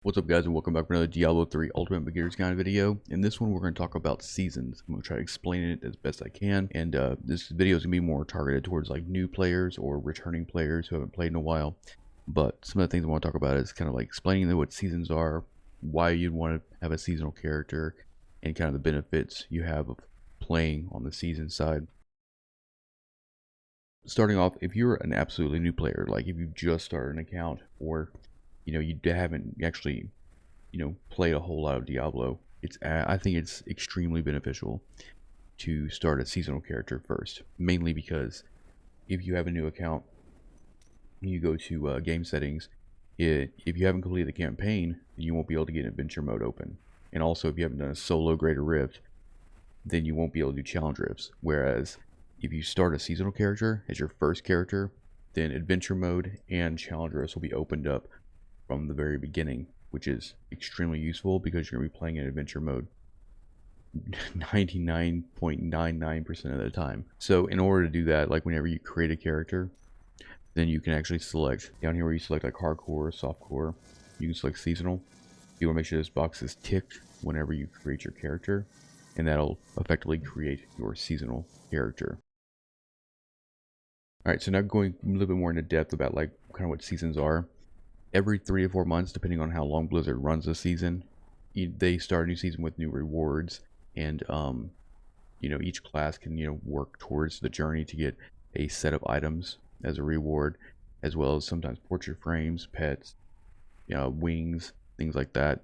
What's up, guys, and welcome back for another Diablo 3 Ultimate Beginner's Guide video. In this one, we're going to talk about seasons. I'm going to try to explain it as best I can, and this video is going to be more targeted towards like new players or returning players who haven't played in a while. But some of the things I want to talk about is kind of like explaining what seasons are, why you'd want to have a seasonal character, and kind of the benefits you have of playing on the season side. Starting off, if you're an absolutely new player, like if you just started an account, or you haven't actually played a whole lot of Diablo, I think it's extremely beneficial to start a seasonal character first, mainly because if you have a new account, you go to game settings, if you haven't completed the campaign, you won't be able to get adventure mode open. And also, if you haven't done a solo greater rift, then you won't be able to do challenge rifts. Whereas if you start a seasonal character as your first character, then adventure mode and challenge rifts will be opened up from the very beginning, which is extremely useful because you're going to be playing in adventure mode 99.99% of the time. So in order to do that, like whenever you create a character, then you can actually select down here where you select like hardcore, softcore, you can select seasonal. You want to make sure this box is ticked whenever you create your character, and that'll effectively create your seasonal character. Alright, so now going a little bit more into depth about like kind of what seasons are. Every 3 to 4 months, depending on how long Blizzard runs the season, they start a new season with new rewards, and each class can work towards the journey to get a set of items as a reward, as well as sometimes portrait frames, pets, wings, things like that.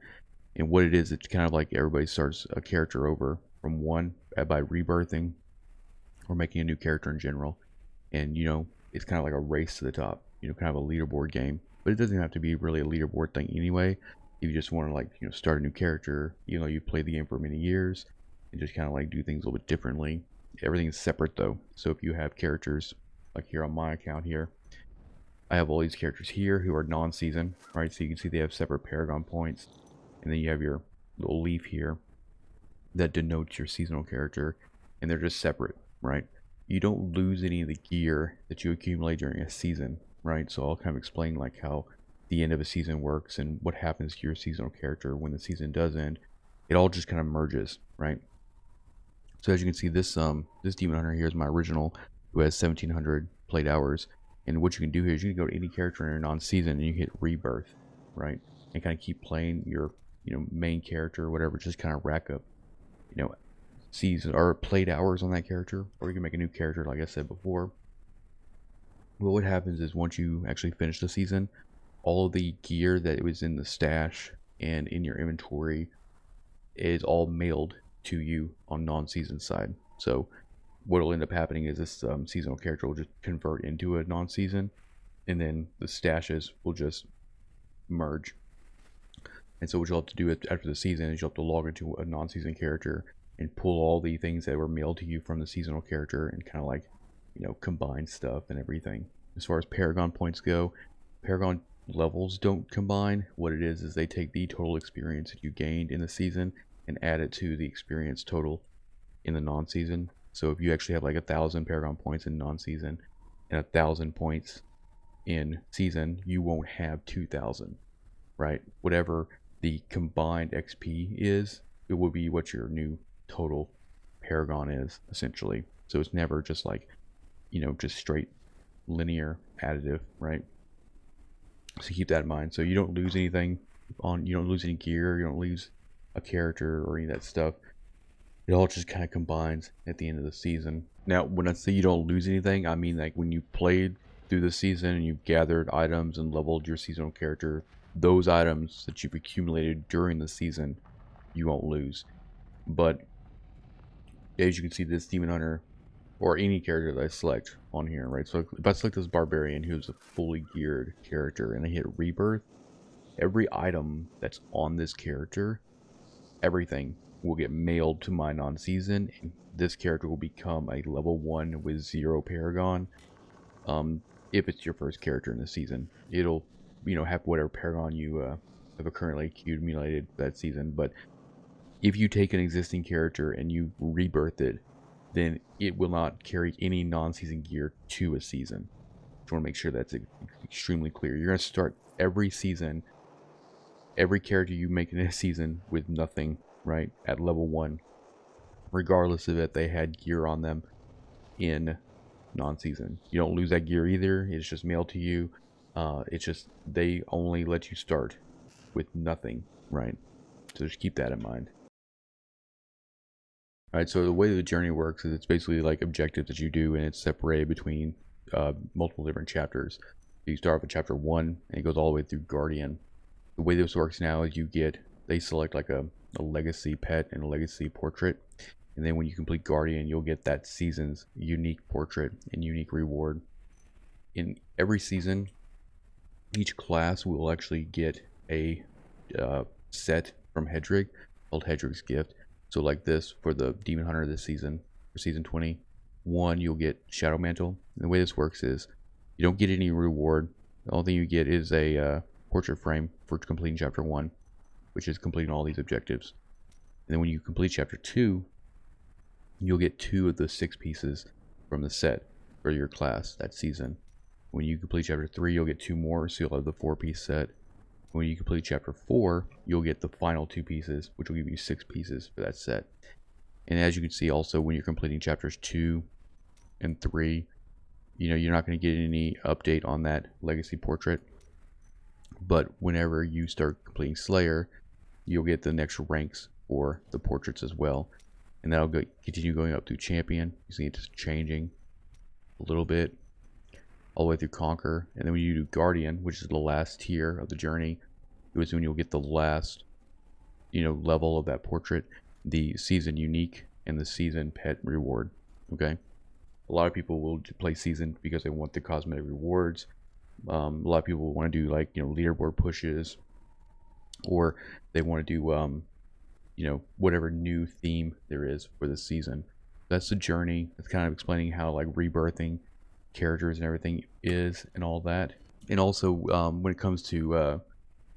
And what it is, it's kind of like everybody starts a character over from one by rebirthing or making a new character in general, and it's kind of like a race to the top, kind of a leaderboard game. But it doesn't have to be really a leaderboard thing anyway. If you just want to like start a new character, you've played the game for many years, and just kind of like do things a little bit differently. Everything is separate though. So if you have characters like here on my account here, I have all these characters here who are non-season, right? So you can see they have separate Paragon points, and then you have your little leaf here that denotes your seasonal character, and they're just separate, right? You don't lose any of the gear that you accumulate during a season, right? So I'll kind of explain like how the end of a season works and what happens to your seasonal character when the season does end. It all just kind of merges, right? So as you can see, this demon hunter here is my original, who has 1700 played hours. And what you can do here is you can go to any character in your non-season and you hit rebirth, right? And kind of keep playing your main character or whatever, just kind of rack up season or played hours on that character, or you can make a new character like I said before. Well, what happens is once you actually finish the season, all of the gear that was in the stash and in your inventory is all mailed to you on non-season side. So what will end up happening is this seasonal character will just convert into a non-season, and then the stashes will just merge. And so what you'll have to do after the season is you'll have to log into a non-season character and pull all the things that were mailed to you from the seasonal character and kind of like combine stuff and everything. As far as Paragon points go, Paragon levels don't combine. What it is they take the total experience that you gained in the season and add it to the experience total in the non-season. So if you actually have like 1,000 Paragon points in non-season and 1,000 points in season, you won't have 2,000, right? Whatever the combined XP is, it will be what your new total Paragon is, essentially. So it's never just like just straight linear additive, right? So keep that in mind. So you don't lose anything you don't lose any gear, you don't lose a character or any of that stuff. It all just kind of combines at the end of the season. Now when I say you don't lose anything, I mean like when you played through the season and you've gathered items and leveled your seasonal character, those items that you've accumulated during the season you won't lose. But as you can see, this demon hunter or any character that I select on here, right? So if I select this barbarian who's a fully geared character and I hit rebirth, every item that's on this character, everything will get mailed to my non-season, and this character will become a level 1 with 0 Paragon. If it's your first character in the season, it'll have whatever Paragon you have currently accumulated that season. But if you take an existing character and you rebirth it, then it will not carry any non-season gear to a season. Just want to make sure that's extremely clear. You're going to start every season every character you make in a season with nothing, right, at level 1, regardless of if they had gear on them in non-season. You don't lose that gear either. It's just mailed to you. It's just they only let you start with nothing, right? So just keep that in mind. Alright, so the way the journey works is it's basically like objectives that you do, and it's separated between multiple different chapters. So you start with chapter 1, and it goes all the way through Guardian. The way this works now is they select like a legacy pet and a legacy portrait, and then when you complete Guardian, you'll get that season's unique portrait and unique reward. In every season, each class will actually get a set from Hedrick called Hedrick's Gift. So like this, for the Demon Hunter this season, for season 21, you'll get Shadow Mantle. And the way this works is you don't get any reward. The only thing you get is a portrait frame for completing chapter 1, which is completing all these objectives. And then when you complete chapter 2, you'll get 2 of the 6 pieces from the set for your class that season. When you complete chapter 3, you'll get 2 more, so you'll have the 4-piece set. When you complete chapter 4, you'll get the final 2 pieces, which will give you 6 pieces for that set. And as you can see also, when you're completing chapters 2 and 3, you're not going to get any update on that legacy portrait. But whenever you start completing Slayer, you'll get the next ranks for the portraits as well. And that'll continue going up through Champion. You see it's changing a little bit, all the way through Conquer. And then when you do Guardian, which is the last tier of the journey, it was when you'll get the last level of that portrait, the season unique and the season pet reward. Okay, a lot of people will play season because they want the cosmetic rewards. A lot of people want to do like leaderboard pushes, or they want to do whatever new theme there is for the season. That's the journey. It's kind of explaining how like rebirthing characters and everything is and all that. And also when it comes to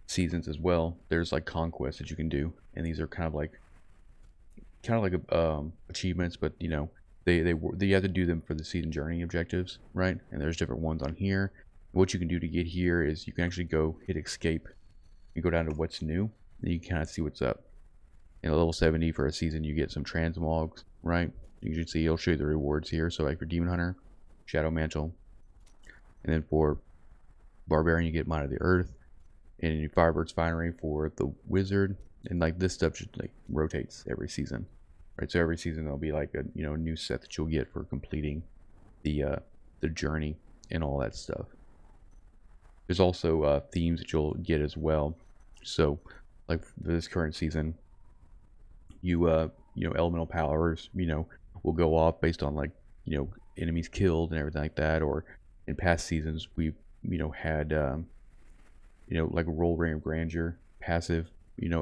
seasons as well, there's like conquests that you can do, and these are kind of like achievements, but you have to do them for the season journey objectives, right? And there's different ones on here. What you can do to get here is you can actually go hit escape and go down to what's new, and you can kind of see what's up. In level 70 for a season, you get some transmogs, right? You can see it'll show you the rewards here. So like for Demon Hunter, Shadow Mantle, and then for Barbarian you get Mind of the Earth, and your Firebird's Finery for the Wizard. And like this stuff just like rotates every season, right? So every season there'll be like a new set that you'll get for completing the journey and all that stuff. There's also themes that you'll get as well. So like for this current season, elemental powers will go off based on like enemies killed and everything like that. Or in past seasons we've had like a roll ring of grandeur passive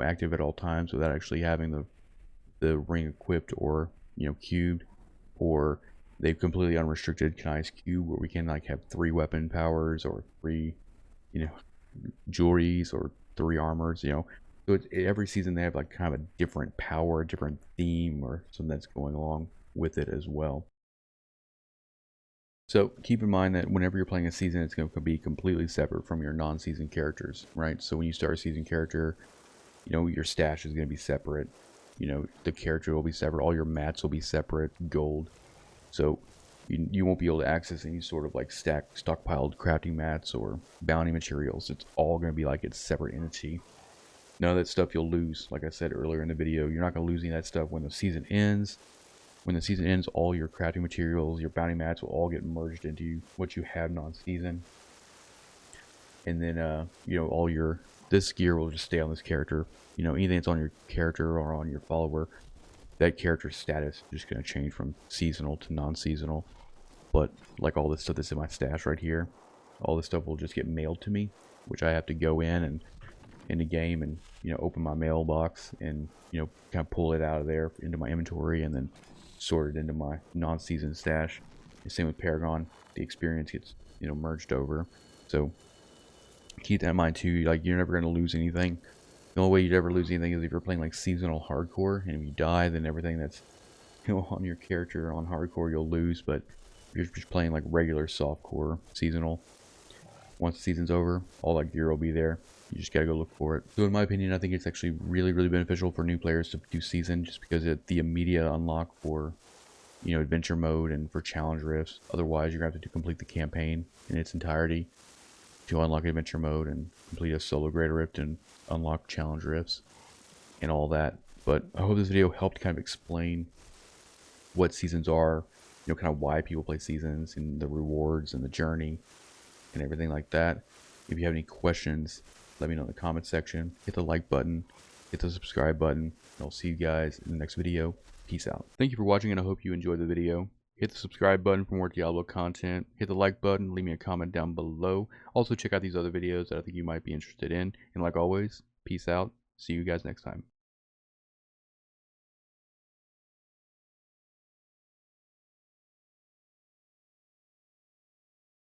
active at all times without actually having the ring equipped or cubed. Or they've completely unrestricted Kanai's cube, where we can like have 3 weapon powers or 3 jewelries or 3 armors. So every season they have like kind of a different power, a different theme, or something that's going along with it as well. So keep in mind that whenever you're playing a season, it's going to be completely separate from your non-season characters, right? So when you start a season character, your stash is going to be separate. The character will be separate. All your mats will be separate, gold. So you won't be able to access any sort of like stockpiled crafting mats or bounty materials. It's all going to be like its separate entity. None of that stuff you'll lose. Like I said earlier in the video, you're not going to lose any of that stuff when the season ends. When the season ends, all your crafting materials, your bounty mats will all get merged into what you have non-season. And then, all this gear will just stay on this character. Anything that's on your character or on your follower, that character's status is just going to change from seasonal to non-seasonal. But like all this stuff that's in my stash right here, all this stuff will just get mailed to me, which I have to go in the game and open my mailbox and kind of pull it out of there into my inventory and then sort it into my non-season stash. The same with Paragon. The experience gets merged over. So keep that in mind too. Like, you're never going to lose anything. The only way you'd ever lose anything is if you're playing like seasonal hardcore, and if you die, then everything that's on your character on hardcore you'll lose. But if you're just playing like regular softcore seasonal, once the season's over, all that gear will be there. You just gotta go look for it. So in my opinion, I think it's actually really, really beneficial for new players to do season, just because the immediate unlock for, you know, adventure mode and for challenge rifts. Otherwise, you're gonna have to complete the campaign in its entirety to unlock adventure mode and complete a solo greater rift and unlock challenge rifts and all that. But I hope this video helped kind of explain what seasons are, you know, kind of why people play seasons and the rewards and the journey and everything like that. If you have any questions, let me know in the comment section. Hit the like button, hit the subscribe button, and I'll see you guys in the next video. Peace out. Thank you for watching, and I hope you enjoyed the video. Hit the subscribe button for more Diablo content. Hit the like button, leave me a comment down below. Also check out these other videos that I think you might be interested in. And like always, peace out. See you guys next time.